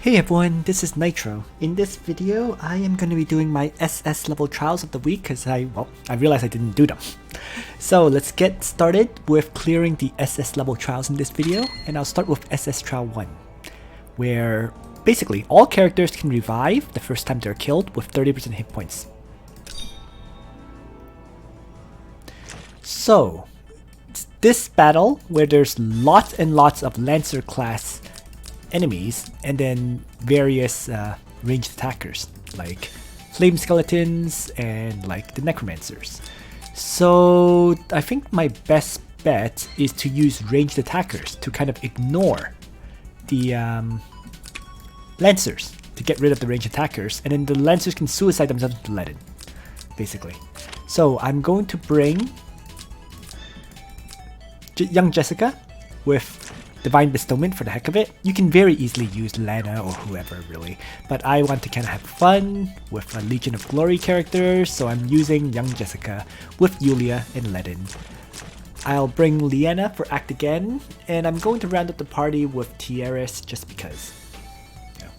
Hey everyone, this is Nitro. In this video, I am going to be doing my SS level trials of the week because I realized I didn't do them. So let's get started with clearing the SS level trials in this video, and I'll start with SS trial 1, where basically all characters can revive the first time they're killed with 30% hit points. So this battle, where there's lots and lots of Lancer class enemies and then various ranged attackers like flame skeletons and like the necromancers. So I think my best bet is to use ranged attackers to kind of ignore the lancers to get rid of the ranged attackers, and then the lancers can suicide themselves to Leaden, basically. So I'm going to bring young Jessica with Divine Bestowment for the heck of it. You can very easily use Lana or whoever really, but I want to kind of have fun with a Legion of Glory characters, so I'm using young Jessica with Yulia and Leaden. I'll bring Liana for Act Again, and I'm going to round up the party with Tieris just because. Yeah.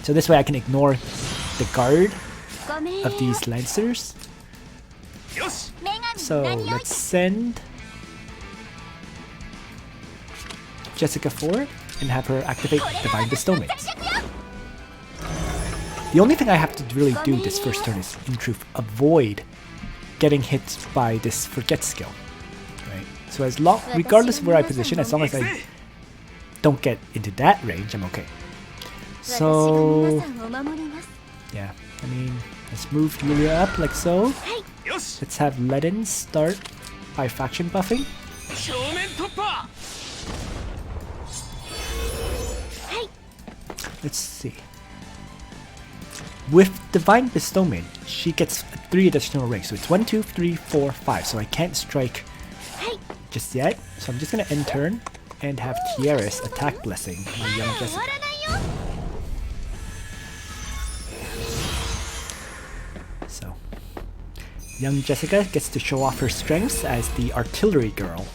So this way I can ignore the guard of these Lancers. So let's send Jessica forward and have her activate Divine Bestowment. The only thing I have to really do this first turn is, in truth, avoid getting hit by this Forget skill. Right? So regardless of where I position, as long as I don't get into that range, I'm okay. So yeah, I mean, let's move Yulia up like so. Let's have Leaden start by faction buffing. Let's see. With Divine Bestowment, she gets 3 additional rings. So it's 1, 2, 3, 4, 5. So I can't strike just yet. So I'm just going to end turn and have Tieris attack Blessing my young Jessica. So young Jessica gets to show off her strengths as the artillery girl.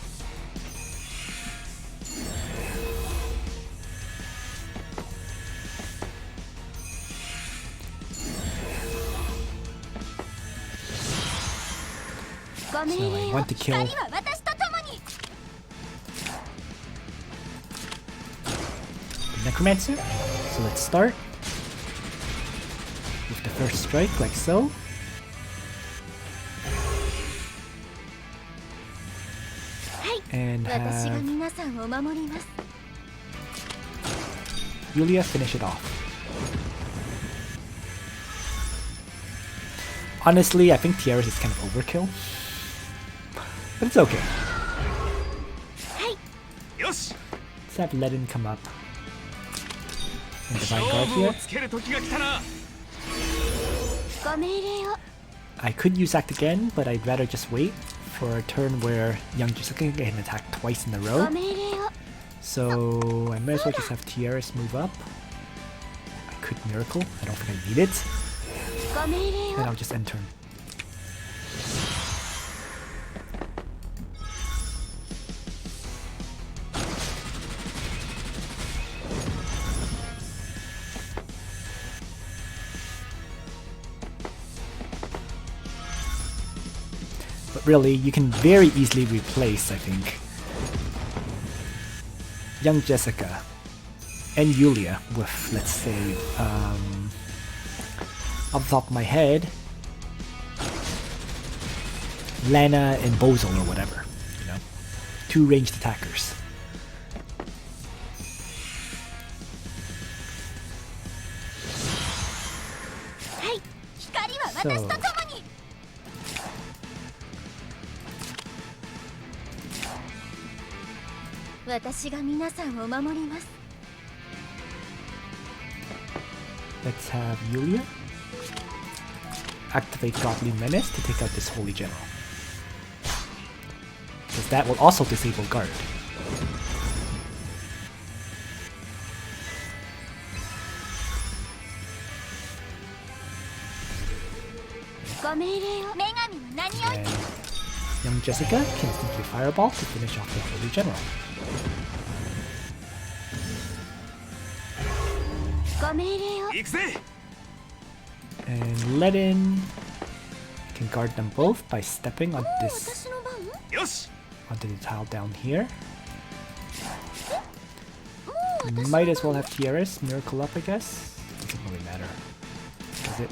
So I want to kill the Necromancer. So let's start with the first strike like so. And have Yulia finish it off. Honestly, I think Tieris is kind of overkill. But it's okay. Let's have Leaden come up. And Divine Guard here. I could use Act Again, but I'd rather just wait for a turn where young Jessica can attack twice in a row. So I might as well just have Tieris move up. I could Miracle. I don't think I need it. And I'll just end turn. But really, you can very easily replace, I think, young Jessica and Yulia with, let's say, off the top of my head, Lana and Bozol or whatever, you know, 2 ranged attackers. So let's have Yulia activate Godly Menace to take out this Holy General, because that will also disable Guard. And young Jessica can simply Fireball to finish off the Holy General. And let in. Can guard them both by stepping on this onto the tile down here. Might as well have Tiaras miracle up, I guess. Doesn't really matter, does it?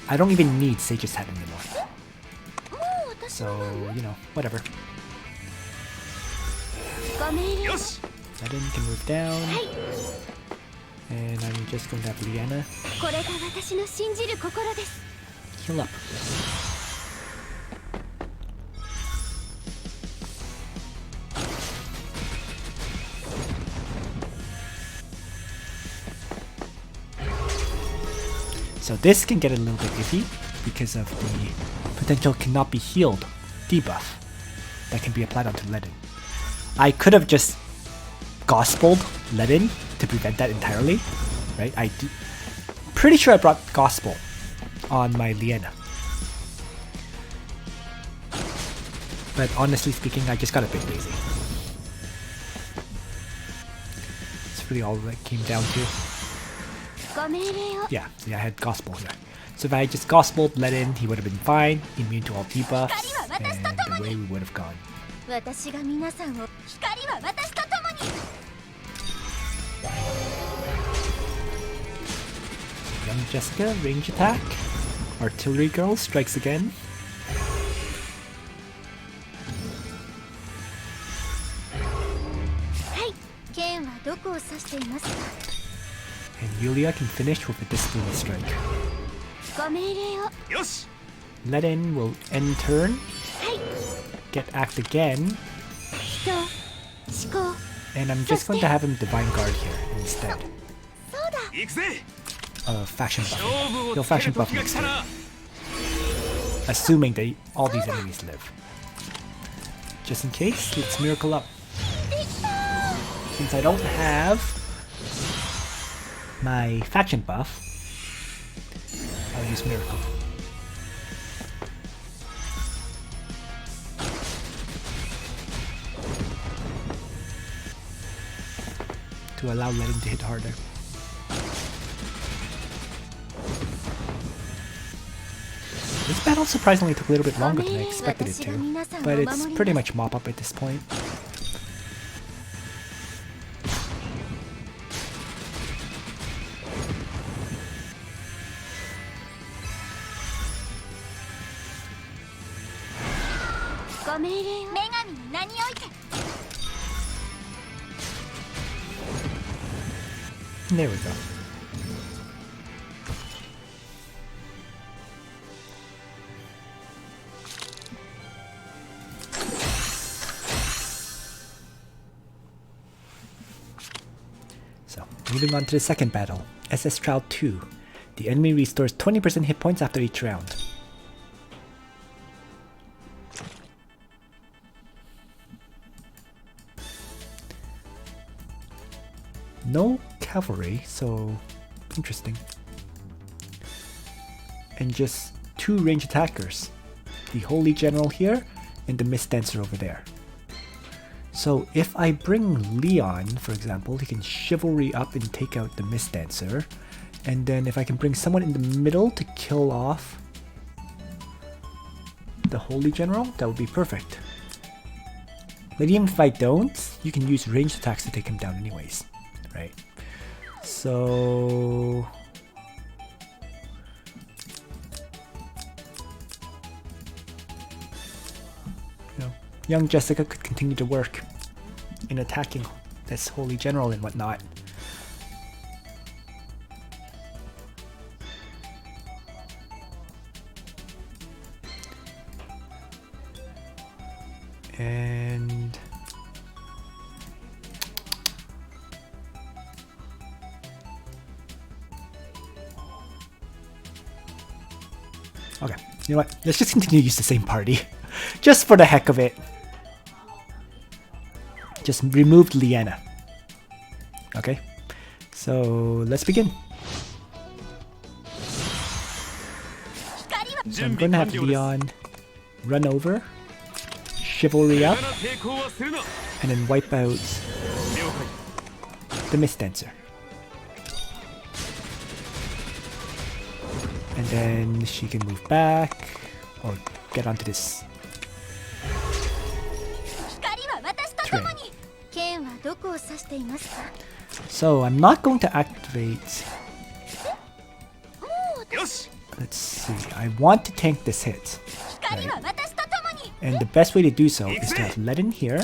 I don't even need Sage's Hat anymore. So, you know, whatever. Eden can move down. And I'm just going to have Liana heal up. So this can get a little bit iffy because of the potential cannot be healed debuff that can be applied onto Ledin. I could have just gospeled Ledin to prevent that entirely, right? Pretty sure I brought Gospel on my Liana. But honestly speaking, I just got a bit lazy. That's really all that came down to. Yeah, see, I had Gospel here. So if I just Gospeled Ledin, he would have been fine, immune to all debuffs, and away we would have gone. Young Jessica, range attack. Artillery Girl strikes again. And Yulia can finish with a Discipline Strike. Ledin will end turn. Get act again. And I'm just going to have him Divine Guard here instead. Faction buff. He'll faction buff next turn. Assuming that all these enemies live. Just in case, let's miracle up. Since I don't have my faction buff, I'll use miracle. To allow Ledin to hit harder. This battle surprisingly took a little bit longer than I expected it to, but it's pretty much mop up at this point. There we go. So, moving on to the second battle, SS Trial 2. The enemy restores 20% hit points after each round. No cavalry, so interesting. And just 2 range attackers. The Holy General here and the Mist Dancer over there. So if I bring Leon, for example, he can chivalry up and take out the Mist Dancer. And then if I can bring someone in the middle to kill off the Holy General, that would be perfect. But even if I don't, you can use ranged attacks to take him down anyways. Right. So you know, young Jessica could continue to work in attacking this Holy General and whatnot. And okay, you know what? Let's just continue to use the same party. Just for the heck of it. Just removed Liana. Okay, so let's begin. So I'm going to have Leon run over, chivalry up, and then wipe out the Mist Dancer. And then she can move back or get onto this train. So I'm not going to activate. Let's see. I want to tank this hit. Right. And the best way to do so is to have Ledin here.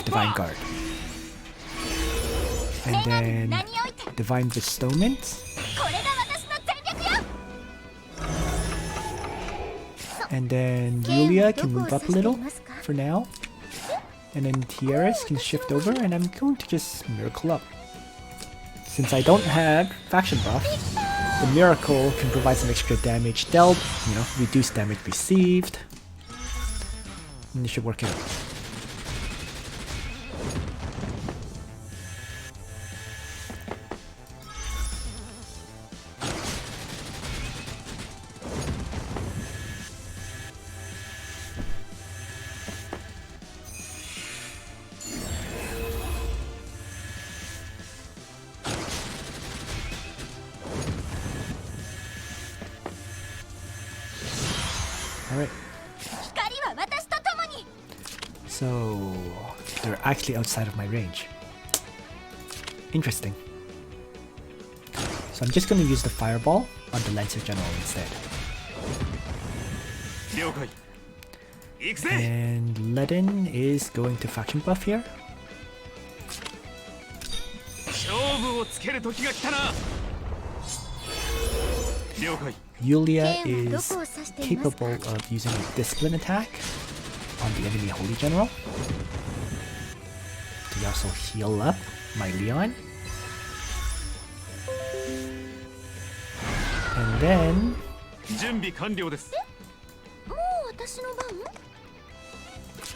Divine Guard. And then Divine Bestowment. And then Yulia can move up a little for now. And then Tiaras can shift over, and I'm going to just Miracle up. Since I don't have Faction Buff, the Miracle can provide some extra damage dealt, reduce damage received. And it should work out. Alright. So they're actually outside of my range. Interesting. So I'm just going to use the Fireball on the Lancer General instead. And Ledin is going to Faction Buff here. Yulia is capable of using a Discipline attack on the enemy Holy General to also heal up my Leon. And then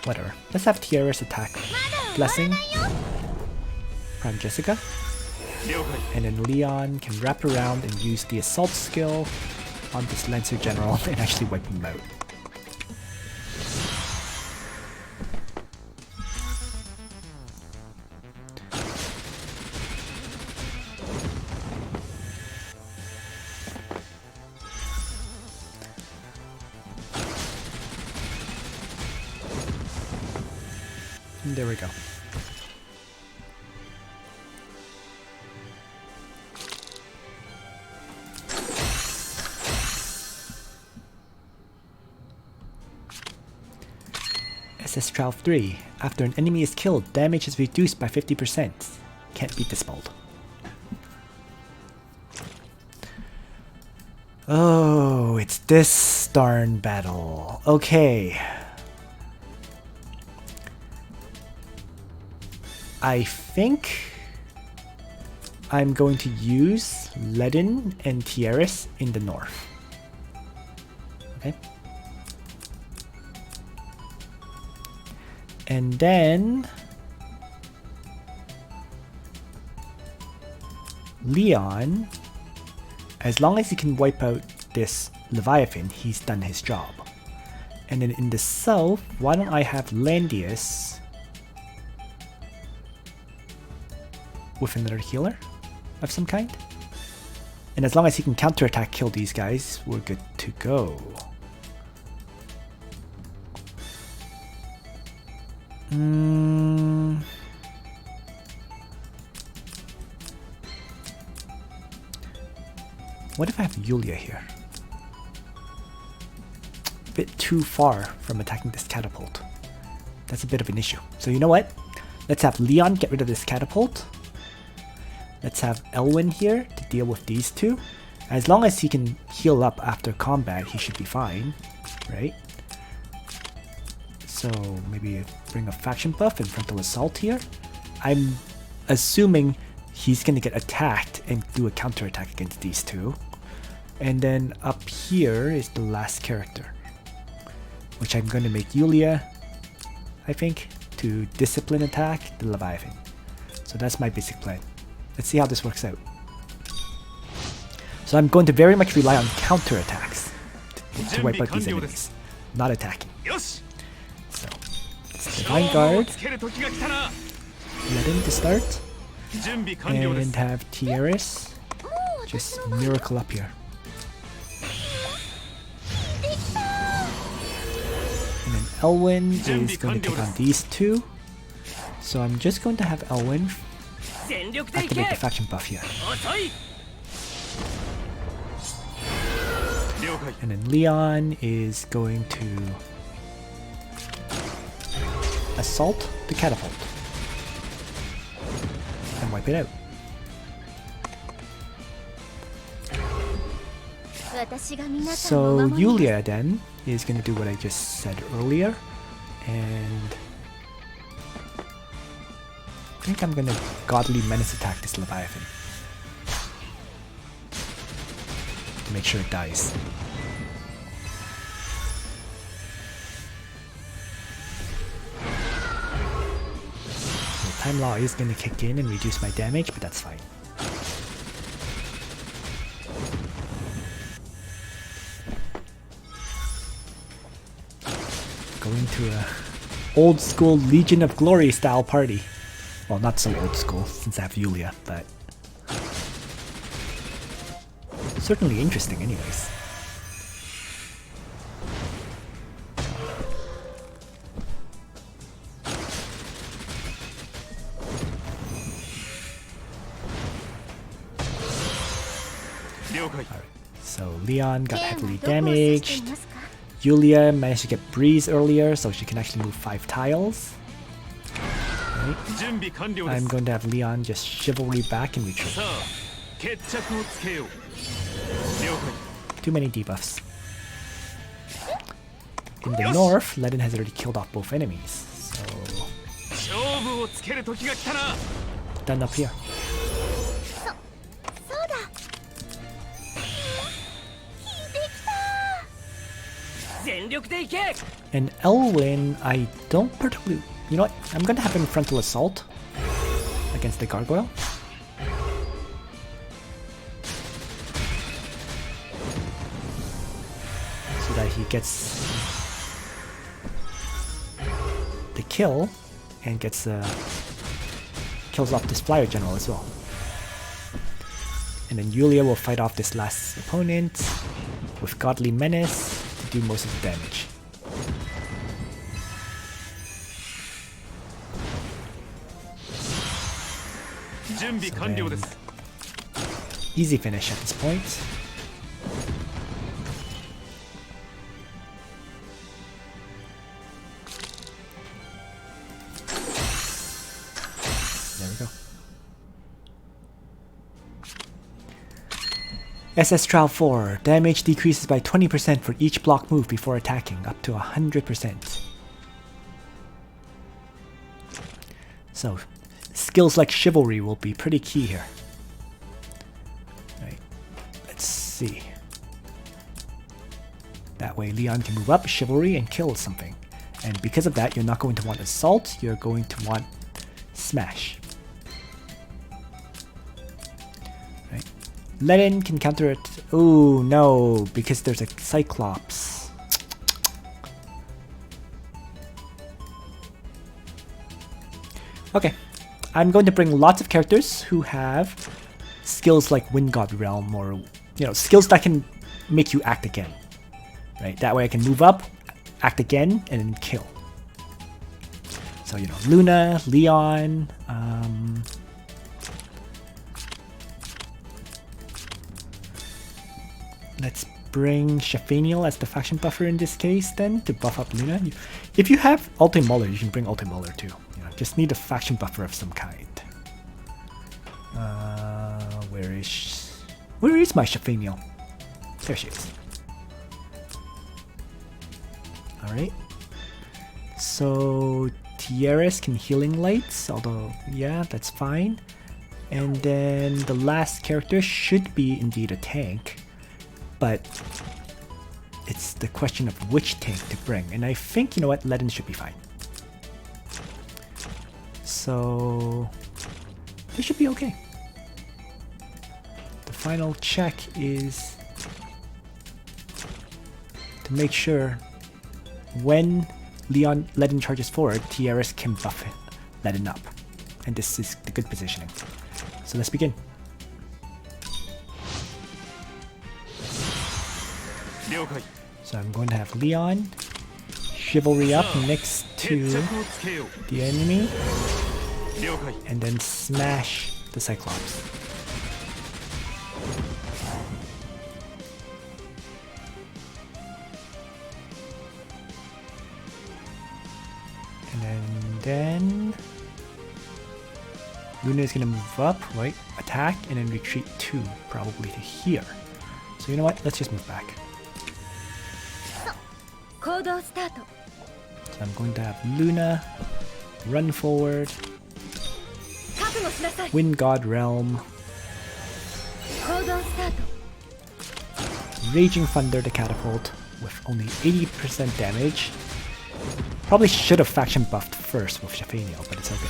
whatever. Let's have Tiaras attack Blessing Prime Jessica. And then Leon can wrap around and use the assault skill on this Lancer General and actually wipe him out. And there we go. SS Trial 3. After an enemy is killed, damage is reduced by 50%. Can't be dispelled. Oh, it's this darn battle. Okay. I think I'm going to use Ledin and Tiaras in the north. Okay. And then Leon, as long as he can wipe out this Leviathan, he's done his job. And then in the south, why don't I have Landius with another healer of some kind? And as long as he can counterattack kill these guys, we're good to go. What if I have Yulia here? A bit too far from attacking this catapult. That's a bit of an issue. So you know what? Let's have Leon get rid of this catapult. Let's have Elwyn here to deal with these two. As long as he can heal up after combat, he should be fine, right? So maybe bring a faction buff and frontal assault here. I'm assuming he's going to get attacked and do a counterattack against these two. And then up here is the last character, which I'm going to make Yulia, I think, to discipline attack the Leviathan. So that's my basic plan. Let's see how this works out. So I'm going to very much rely on counterattacks to wipe out these enemies, not attacking. So, it's Divine Guard. Ledin to start. And have Tieris just miracle up here. And then Elwyn is going to take on these two. So I'm just going to have Elwyn activate the faction buff here. And then Leon is going to assault the catapult and wipe it out. So Yulia then is going to do what I just said earlier, and I think I'm going to Godly Menace attack this Leviathan to make sure it dies. So Time Law is going to kick in and reduce my damage, but that's fine. Going to a old school Legion of Glory style party. Well, not so old school since I have Yulia, but certainly interesting anyways. Alright, so Leon got heavily damaged. Yulia managed to get Breeze earlier, so she can actually move 5 tiles. Right. I'm going to have Leon just Chivalry back and retreat. Too many debuffs. In the north, Ledin has already killed off both enemies, so done up here. And Elwyn, I don't particularly... You know what? I'm going to have him frontal assault against the gargoyle. So that he gets the kill and gets kills off this flyer general as well. And then Yulia will fight off this last opponent with Godly Menace to do most of the damage. So easy finish at this point. There we go. SS Trial 4. Damage decreases by 20% for each block move before attacking, up to 100%. So, skills like Chivalry will be pretty key here. Right. Let's see. That way Leon can move up Chivalry and kill something. And because of that, you're not going to want Assault, you're going to want Smash. Right. Ledin can counter it. Oh no, because there's a Cyclops. Okay. I'm going to bring lots of characters who have skills like Wind God Realm, or skills that can make you act again. Right? That way I can move up, act again, and then kill. So Luna, Leon, let's bring Shafaniel as the faction buffer in this case then, to buff up Luna. If you have Ultimuller, you can bring Ultimuller too. Just need a faction buffer of some kind. Where is my Shafaniel? There she is. Alright. So Tieris can Healing Lights, although yeah, that's fine. And then the last character should be indeed a tank, but it's the question of which tank to bring. And I think, you know what, Ledin should be fine. So this should be okay. The final check is to make sure when Ledin charges forward, Tieris can buff Ledin up and this is the good positioning. So let's begin. So I'm going to have Leon, Chivalry up next to the enemy, and then smash the Cyclops. And then Luna is going to move up, right? Attack, and then retreat 2, probably to here. So you know what? Let's just move back. So I'm going to have Luna run forward, Wind God Realm, Raging Thunder the catapult with only 80% damage. Probably should have faction buffed first with Shafaniel, but it's okay.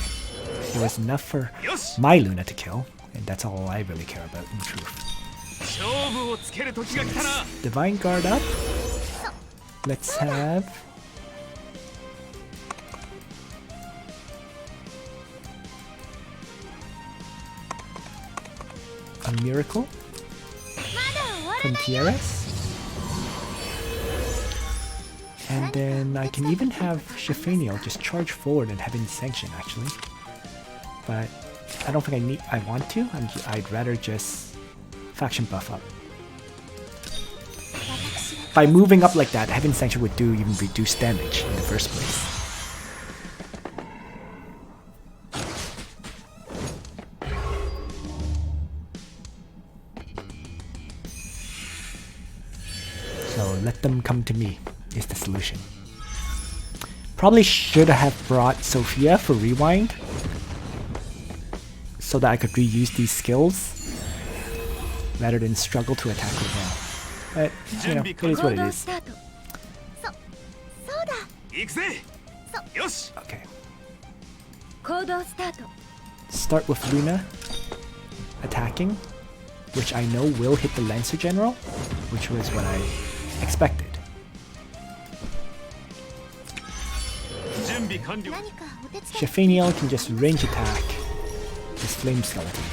It was enough for my Luna to kill, and that's all I really care about in truth. Divine Guard up. Let's have a Miracle from Tiaras. And then I can even have Shafaniel just charge forward and have Sanction actually. But I don't think I want to. I'd rather just faction buff up. By moving up like that, Heaven Sanction would do even reduced damage in the first place. So let them come to me is the solution. Probably should have brought Sophia for rewind so that I could reuse these skills rather than struggle to attack right now. But, you know, it is what it is. Okay. Start with Luna attacking, which I know will hit the Lancer General, which was what I expected. Shafaniel can just range attack this Flame Skeleton.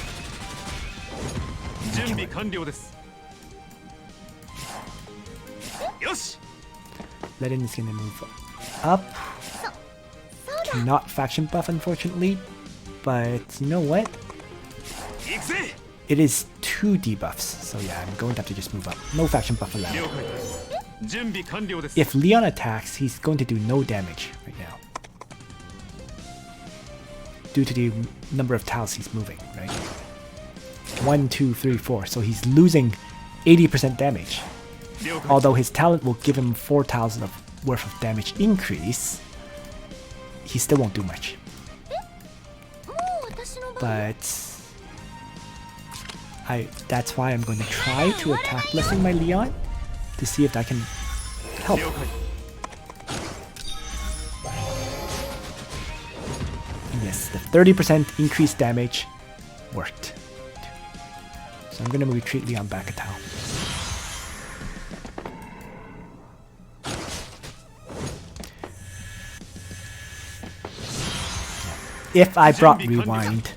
Ledin is gonna move up. Cannot faction buff unfortunately, but you know what? It is 2 debuffs, so yeah, I'm going to have to just move up. No faction buff allowed. If Leon attacks, he's going to do no damage right now. Due to the number of tiles he's moving, right? 1, 2, 3, 4, so he's losing 80% damage. Although his talent will give him 4,000 worth of damage increase, he still won't do much. But that's why I'm going to try to attack Blessing my Leon to see if that can help. And yes, the 30% increased damage worked. So I'm going to retreat Leon back a tile. If I brought Rewind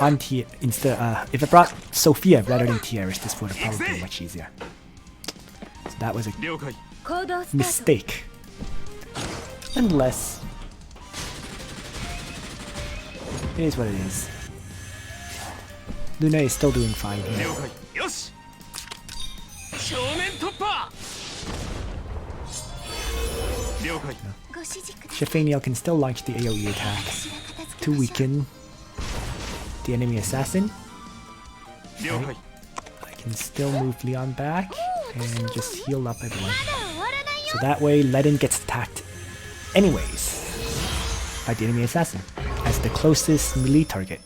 on if I brought Sophia rather than Tiaras, this would have probably been much easier. So that was a mistake. Nonetheless, it is what it is. Luna is still doing fine here. Shafaniel can still launch the AoE attack to weaken the enemy assassin. Right. I can still move Leon back and just heal up everyone. So that way Ledin gets attacked anyways by the enemy assassin as the closest melee target.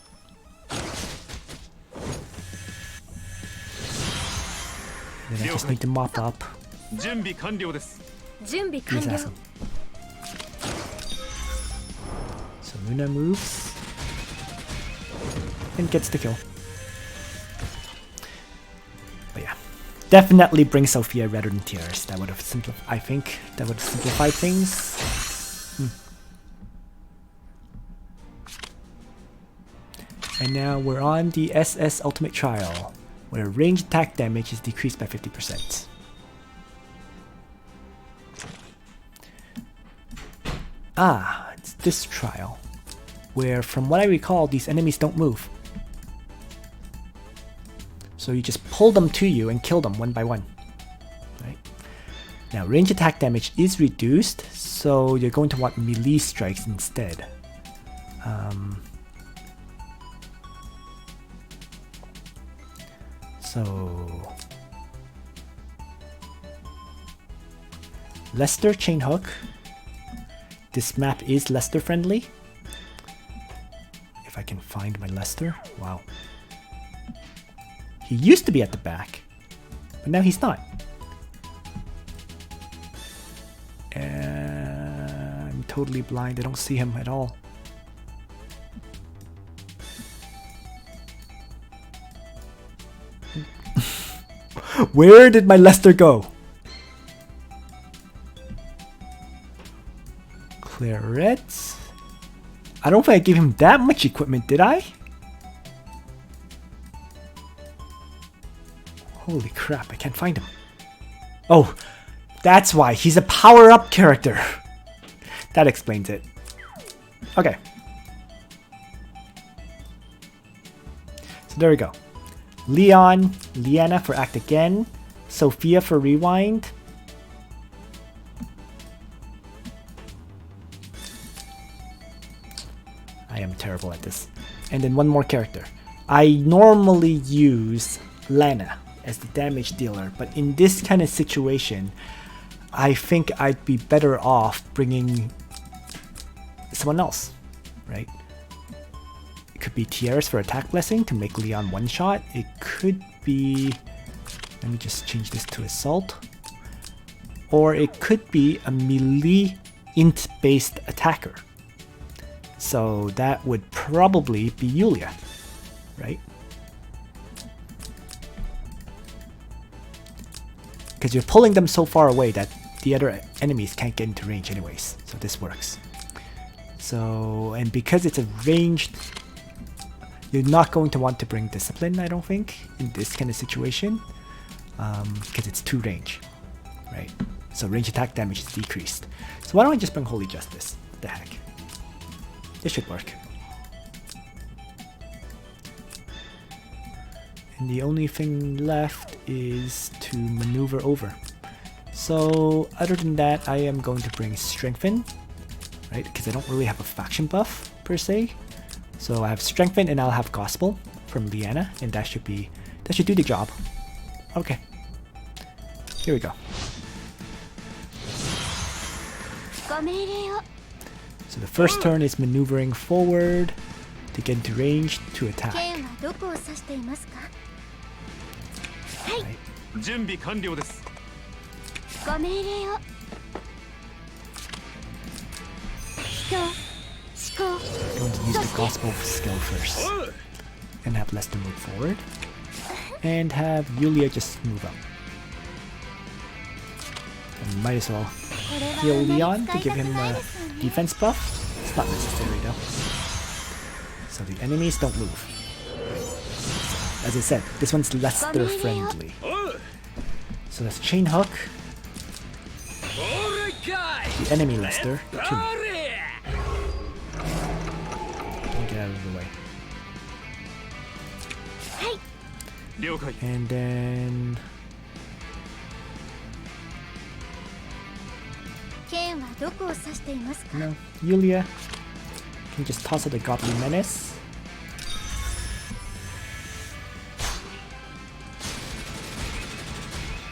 Then I just need to mop up the assassin. So Luna moves and gets the kill. But yeah, definitely bring Sophia rather than Tiaras. That would have I think that would have simplified things. And now we're on the SS Ultimate Trial, where range attack damage is decreased by 50%. Ah, it's this trial, where from what I recall, these enemies don't move. So you just pull them to you and kill them one by one. Right? Now range attack damage is reduced, so you're going to want melee strikes instead. So Lester Chain Hook. This map is Lester friendly. If I can find my Lester. Wow. He used to be at the back, but now he's not. I'm totally blind. I don't see him at all. Where did my Lester go? Clarets? I don't think I gave him that much equipment, did I? Holy crap, I can't find him. Oh, that's why. He's a power-up character. That explains it. Okay. So there we go. Leon, Liana for Act Again, Sophia for Rewind. I am terrible at this. And then one more character. I normally use Lana as the damage dealer, but in this kind of situation, I think I'd be better off bringing someone else, right? It could be Tiaras for Attack Blessing to make Leon one-shot. It could be... Let me just change this to Assault. Or it could be a melee int-based attacker. So that would probably be Yulia, right? Because you're pulling them so far away that the other enemies can't get into range anyways. So this works. So, and because it's a ranged... You're not going to want to bring Discipline, I don't think, in this kind of situation. Because it's 2 range, right? So range attack damage is decreased. So why don't I just bring Holy Justice? What the heck? This should work. And the only thing left is to maneuver over. So other than that, I am going to bring Strengthen, right? Because I don't really have a faction buff per se. So I have Strengthen and I'll have Gospel from Liana, and that should do the job. Okay. Here we go. So the first turn is maneuvering forward to get into range to attack. Right. I'm going to use the Gospel skill first. And have Lester move forward. And have Yulia just move up. And might as well heal Leon to give him a defense buff. It's not necessary though. So the enemies don't move. As I said, this one's Lester friendly. So that's Chain Hook. The enemy Lester to me. Get out of the way. And then... No, Yulia can just toss out the Godly Menace.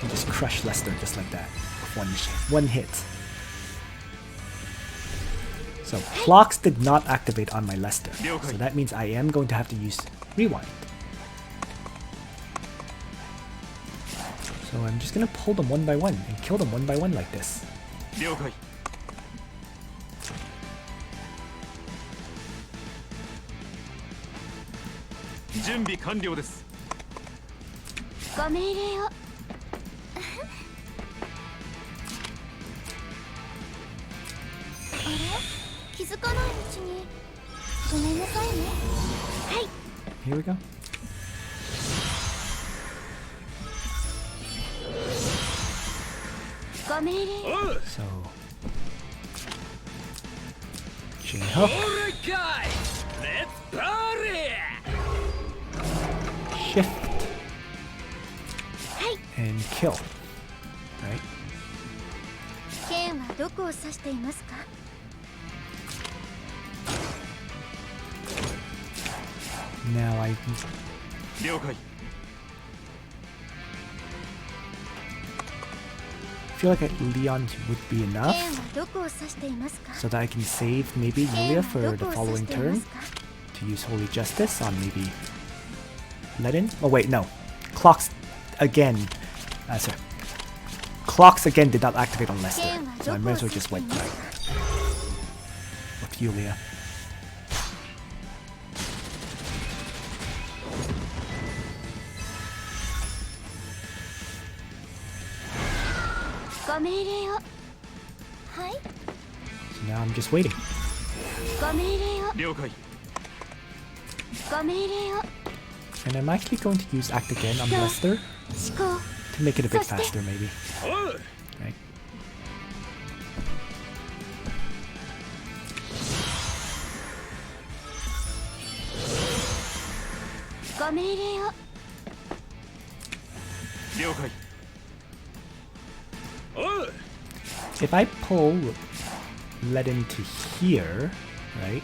And just crush Lester just like that. With one hit. So clocks did not activate on my Lester. So that means I am going to have to use Rewind. So I'm just going to pull them one by one and kill them one by one like this. here we go. So chain hook, shift, and kill. Right? Now I feel like Leon would be enough, so that I can save maybe Yulia for the following turn to use Holy Justice on maybe Ledin. Oh wait, no. Clocks again. Sorry. Clocks again did not activate on Lester, so I might as well just wipe that with Yulia. So now I'm just waiting. And I'm actually going to use Act again on Lester to make it a bit faster maybe. Right. If I pull Ledin to here, right,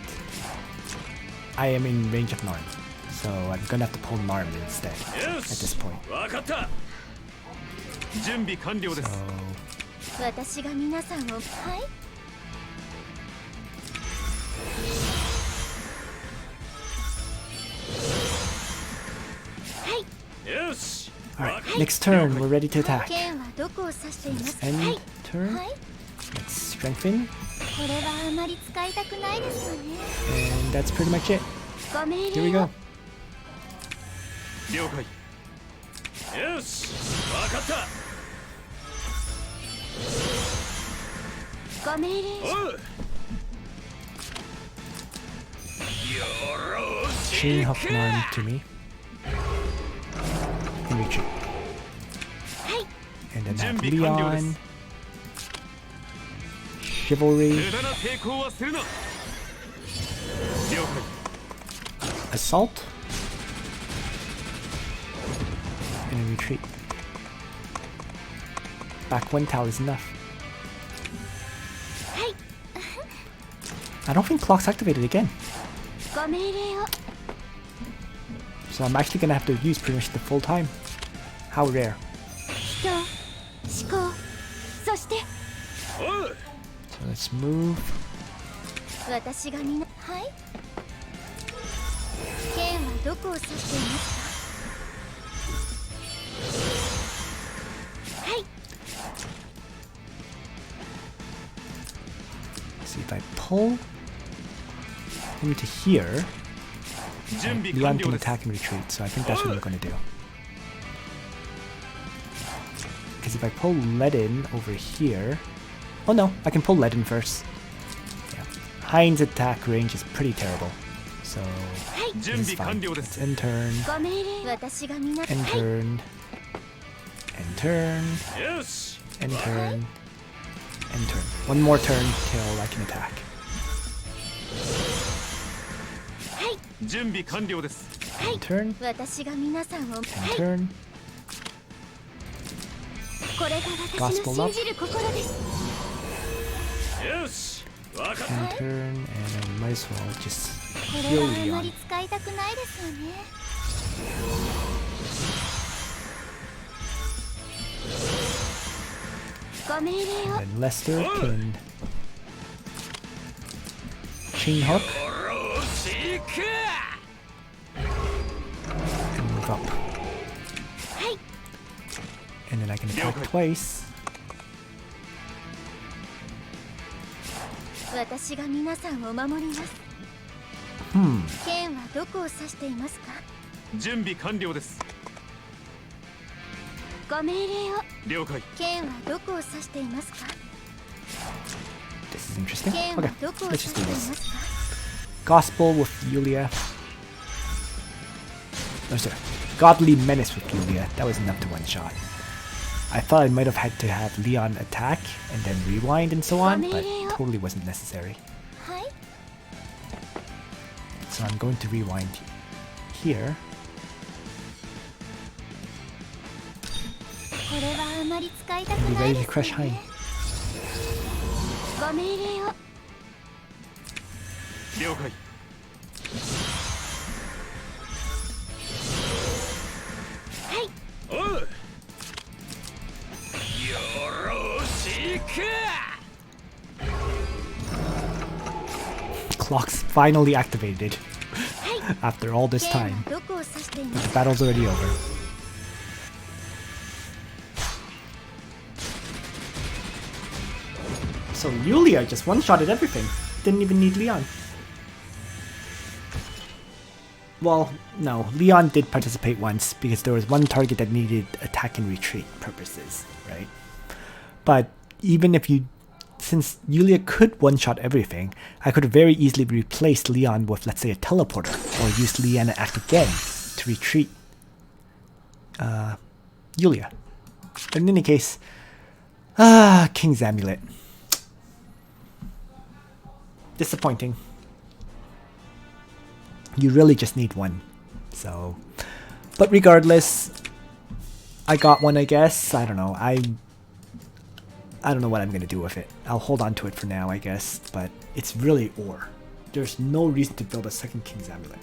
I am in range of Narn. So I'm gonna have to pull Narn instead at this point. Alright, next turn, we're ready to attack. Let's end turn. Let's strengthen. And that's pretty much it. Here we go. Chain hook Narn to me. And retreat. And then have Leon. Chivalry. Assault. And then retreat. Back one towel is enough. I don't think clock's activated again. So I'm actually gonna have to use pretty much the full time. How rare. So let's move. See if I pull him to here, Leon can attack and retreat, so I think that's what we're going to do. Because if I pull Ledin over here... Oh no, I can pull Ledin first. Yeah. Hein's attack range is pretty terrible, so this is fine. Let's end turn, end turn, end turn, end turn, end turn. One more turn till I can attack. End turn, end turn. Gospel up. End turn, and I might as well just heal Leon. And then Lester can chain hook and move up. And then I can attack twice. This is interesting. Okay, let's just do this. Gospel with Yulia. Oh, sorry. Godly Menace with Yulia. That was enough to one-shot. I thought I might have had to have Leon attack and then rewind and so on, but totally wasn't necessary. So I'm going to rewind here. And be ready to crush Hein. Clock's finally activated after all this time, but the battle's already over. So Yulia just one-shotted everything. Didn't even need Leon. Well, no, Leon did participate once because there was one target that needed attack and retreat purposes, right? But even if you, since Yulia could one-shot everything, I could have very easily replaced Leon with, let's say, a teleporter, or used Leon to act again to retreat Yulia. But in any case, King's Amulet. Disappointing. You really just need one. So, but regardless, I got one, I guess. I don't know. I don't know what I'm gonna do with it. I'll hold on to it for now, I guess. But it's really ore. There's no reason to build a second King's Amulet.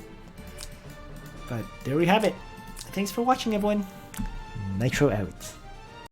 But there we have it. Thanks for watching, everyone. Nitro out.